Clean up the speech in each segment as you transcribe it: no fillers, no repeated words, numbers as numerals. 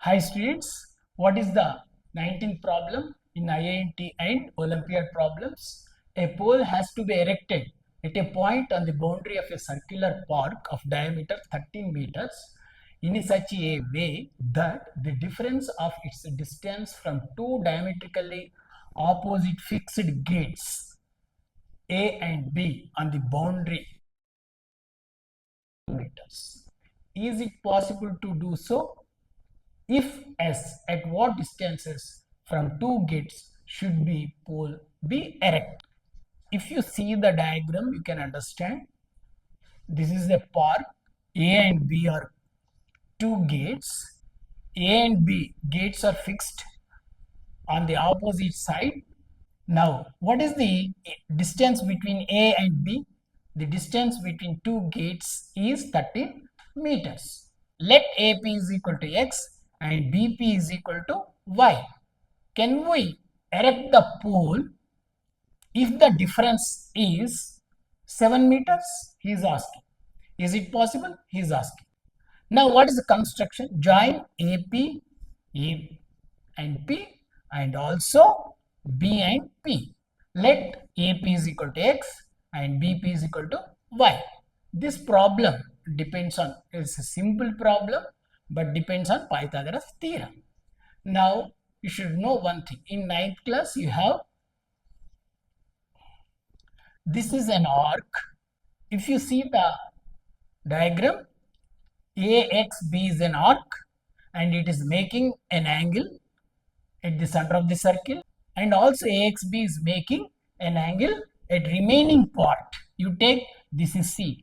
Hi students, what is the 19th problem in IIT and Olympiad problems? A pole has to be erected at a point on the boundary of a circular park of diameter 13 meters in such a way that the difference of its distance from two diametrically opposite fixed gates A and B on the boundary meters. Is it possible to do so? If S, at what distances from two gates should be pole be erect? If you see the diagram, you can understand. This is a park. A and B are two gates. A and B gates are fixed on the opposite side. Now, what is the distance between A and B? The distance between two gates is 13 meters. Let AP is equal to X and BP is equal to Y. Can we erect the pole if the difference is 7 meters? He is asking. Is it possible? He is asking. Now, what is the construction? Join AP, A and P and also B and P. Let AP is equal to X and BP is equal to Y. This problem depends on, it's a simple problem, but depends on Pythagorean theorem. Now, you should know one thing. In 9th class, you have, this is an arc. If you see the diagram, AXB is an arc and it is making an angle at the center of the circle, and also AXB is making an angle at remaining part. You take, this is C,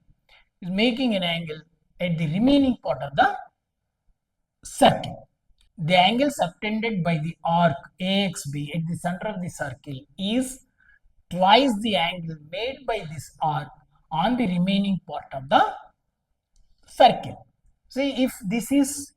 is making an angle at the remaining part of the circle. The angle subtended by the arc AXB at the center of the circle is twice the angle made by this arc on the remaining part of the circle. See, if this is,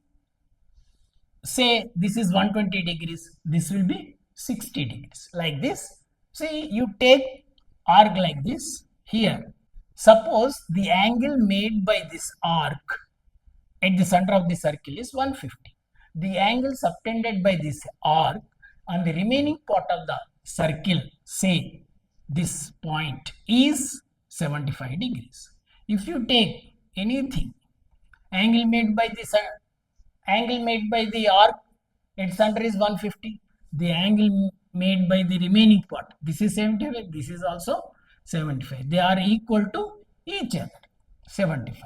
say this is 120 degrees, this will be 60 degrees, like this. See, you take arc like this here. Suppose the angle made by this arc at the center of the circle is 150. The angle subtended by this arc on the remaining part of the circle, say this point, is 75 degrees. If you take anything, angle made by the arc at center is 150. The angle made by the remaining part, this is 75, this is also 75. They are equal to each other, 75.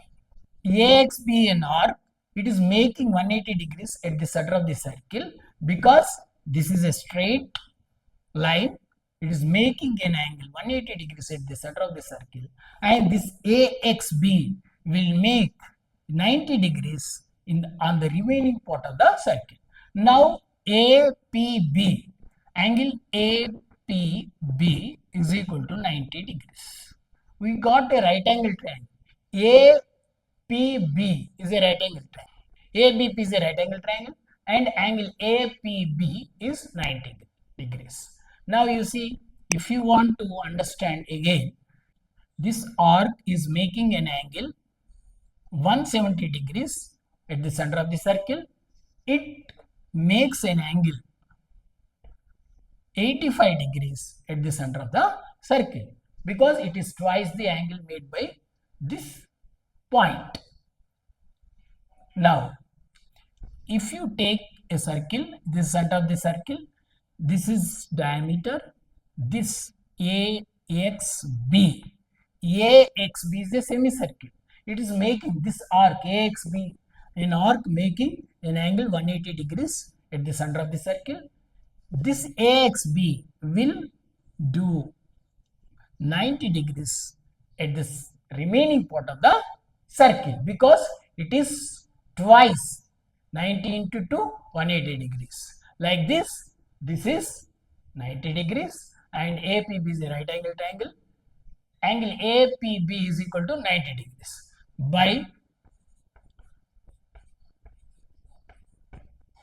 AXB and arc, it is making 180 degrees at the center of the circle because this is a straight line. It is making an angle 180 degrees at the center of the circle, and this AXB will make 90 degrees on the remaining part of the circle. Now APB, angle APB is equal to 90 degrees. We got a right angle triangle. APB is a right angle triangle. ABP is a right angle triangle, and angle APB is 90 degrees. Now you see, if you want to understand again, this arc is making an angle 170 degrees at the center of the circle. It makes an angle 85 degrees at the center of the circle because it is twice the angle made by this point. Now, if you take a circle, this center of the circle, this is diameter, this AXB. AXB is a semicircle. It is making this arc AXB, an arc making an angle 180 degrees at the center of the circle. This AXB will do 90 degrees at the remaining part of the circle because it is twice 90 into 2, 180 degrees. Like this, this is 90 degrees and APB is a right angle triangle. Angle APB is equal to 90 degrees by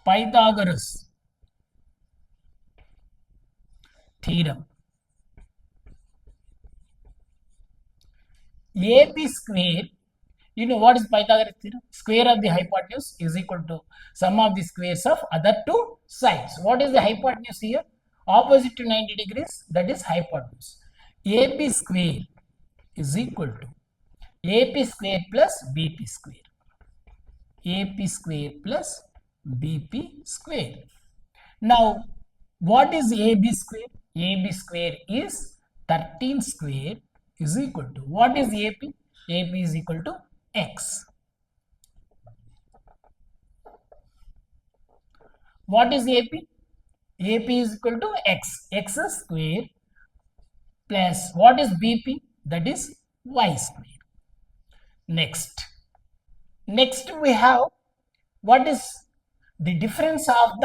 Pythagoras theorem. AB square You know what is Pythagorean theorem? Square of the hypotenuse is equal to sum of the squares of other two sides. What is the hypotenuse here? Opposite to 90 degrees, that is hypotenuse. AB square is equal to AP square plus BP square. AP square plus BP square. Now, what is AB square? AB square is 13 square is equal to, what is AP? AP is equal to X. What is AP? AP is equal to X. X square plus what is BP? That is Y square. Next we have what is the difference of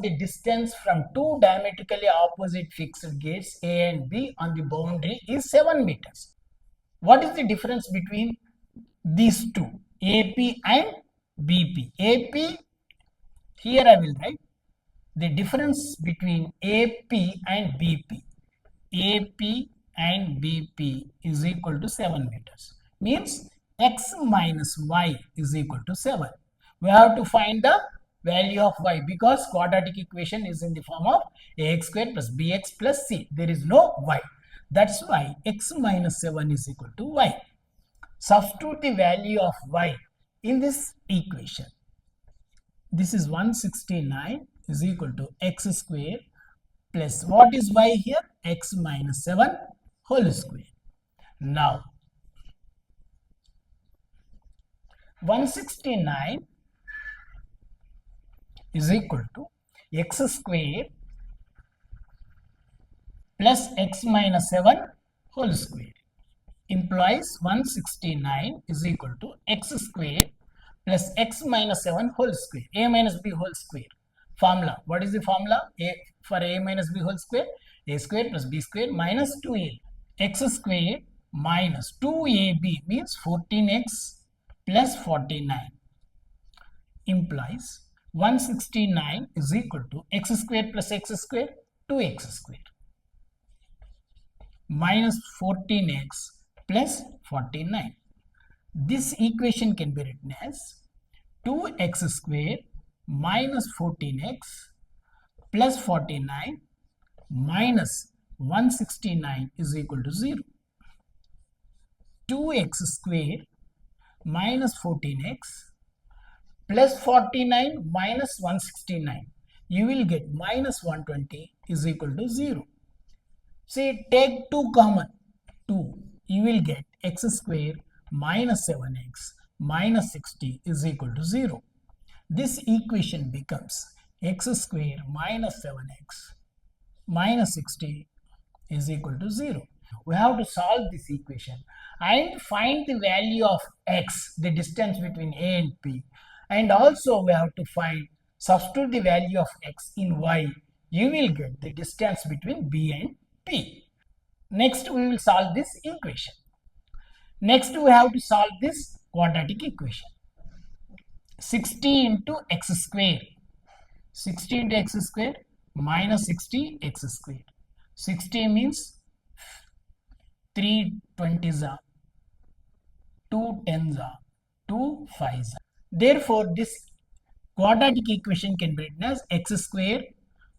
the distance from two diametrically opposite fixed gates A and B on the boundary is 7 meters. What is the difference between these two, AP and BP? AP, here I will write the difference between AP and BP. AP and BP is equal to 7 meters. Means X minus Y is equal to 7. We have to find the value of Y because quadratic equation is in the form of ax square plus bx plus c. There is no Y. That's why X minus 7 is equal to Y. Substitute the value of Y in this equation. This is 169 is equal to X square plus what is Y here? X minus 7 whole square. Now 169 is equal to X square plus X minus 7 whole square implies 169 is equal to X square plus X minus 7 whole square, A minus B whole square. Formula, what is the formula? For A minus B whole square, A square plus B square minus 2A. X square minus 2AB means 14x plus 49 implies 169 is equal to X square plus X square 2x square minus 14x plus 49. This equation can be written as 2x square minus 14x plus 49 minus 169 is equal to 0. 2x square minus 14x plus 49 minus 169. You will get minus 120 is equal to 0. Say take 2 common. 2. You will get x square minus 7x minus 60 is equal to 0. This equation becomes x square minus 7x minus 60 is equal to 0. We have to solve this equation and find the value of x, the distance between A and P, and also we have to substitute the value of x in y. You will get the distance between B and P. Next we will solve this equation. Next we have to solve this quadratic equation. 60 into x square. 60 into x square minus 60 x square. 60 means 3 20s are, 2 10s are, 2 5s are. Therefore, this quadratic equation can be written as x square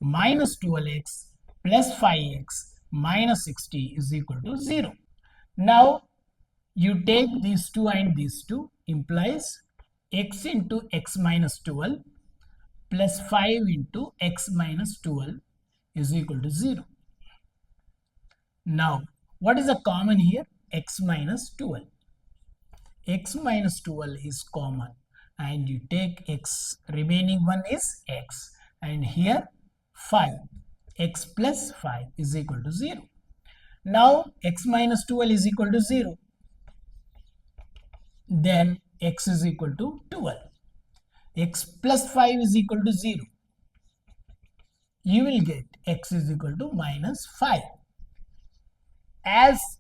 minus 12x plus 5x minus 60 is equal to 0. Now, you take these two and these two implies x into x minus 12 plus 5 into x minus 12 is equal to 0. Now, what is the common here? X minus 12. X minus 12 is common and you take x, remaining one is x, and here 5. X plus 5 is equal to 0. Now, x minus 12 is equal to 0. Then x is equal to 12. X plus 5 is equal to 0. You will get x is equal to minus 5.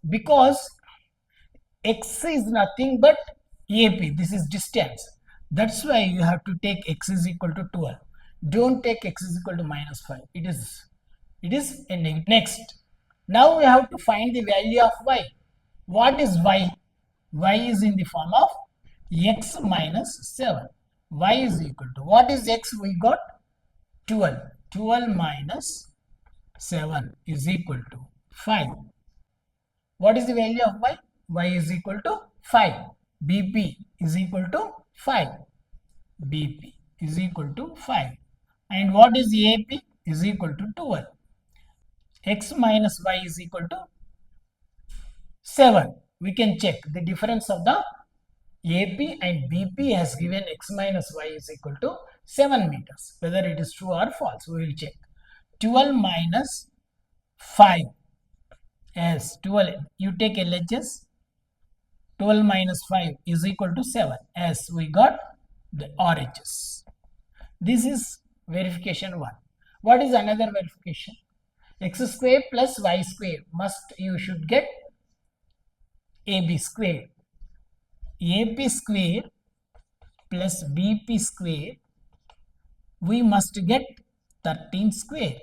Because x is nothing but AP, this is distance. That's why you have to take x is equal to 12. Don't take x is equal to minus 5. It is a negative. Next, Now we have to find the value of y. What is y? Y is in the form of x minus 7. Y is equal to, what is x? We got 12. 12 minus 7 is equal to 5. What is the value of y? Y is equal to 5. BP is equal to 5. BP is equal to 5. And what is AP? Is equal to 12. X minus y is equal to 7. We can check the difference of the AP and BP has given x minus y is equal to 7 meters. Whether it is true or false, we will check. 12 minus 5 as 12. You take LHS. 12 minus 5 is equal to 7 as we got the RHS. This is verification 1. What is another verification? X square plus y square you should get AB square. AP square plus BP square we must get 13 square.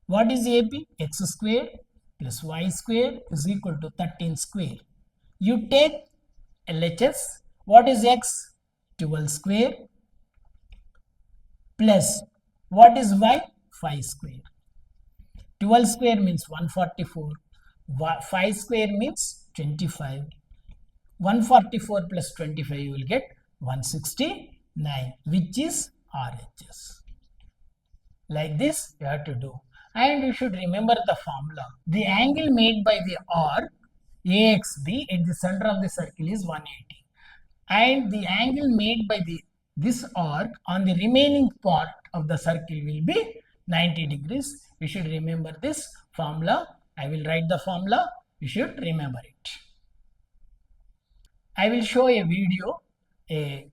What is AP? X square plus y square is equal to 13 square. You take LHS. What is x? 12 square plus what is y? 5 square. 12 square means 144. 5 square means 25. 144 plus 25 you will get 169, which is RHS. Like this you have to do. And you should remember the formula. The angle made by the arc AXB at the center of the circle is 180. And the angle made by this arc on the remaining part of the circle will be 90 degrees. We should remember this formula. I will write the formula. You should remember it. I will show a video. A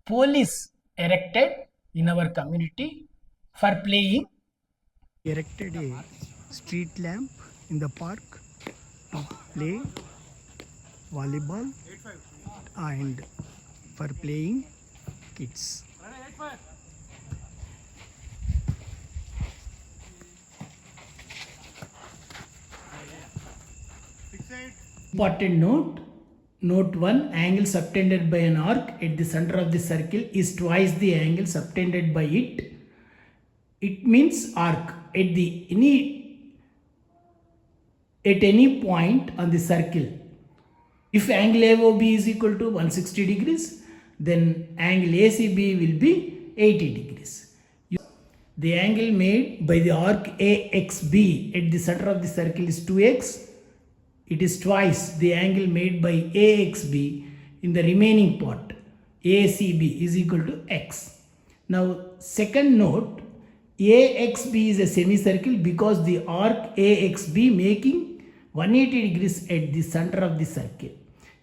pole is erected in our community for playing. Erected a street lamp in the park to play volleyball and for playing kids. Important note. Note 1. Angle subtended by an arc at the center of the circle is twice the angle subtended by it. It means arc at any point on the circle. If angle AOB is equal to 160 degrees, then angle ACB will be 80 degrees. The angle made by the arc AXB at the center of the circle is 2x. It is twice the angle made by AXB in the remaining part. ACB is equal to x. Now, second note, AXB is a semicircle because the arc AXB making 180 degrees at the center of the circle.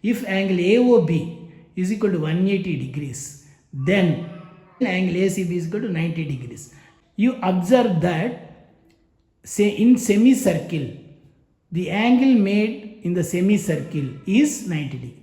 If angle AOB is equal to 180 degrees, then angle ACB is equal to 90 degrees. You observe that, say in semicircle, the angle made in the semicircle is 90 degrees.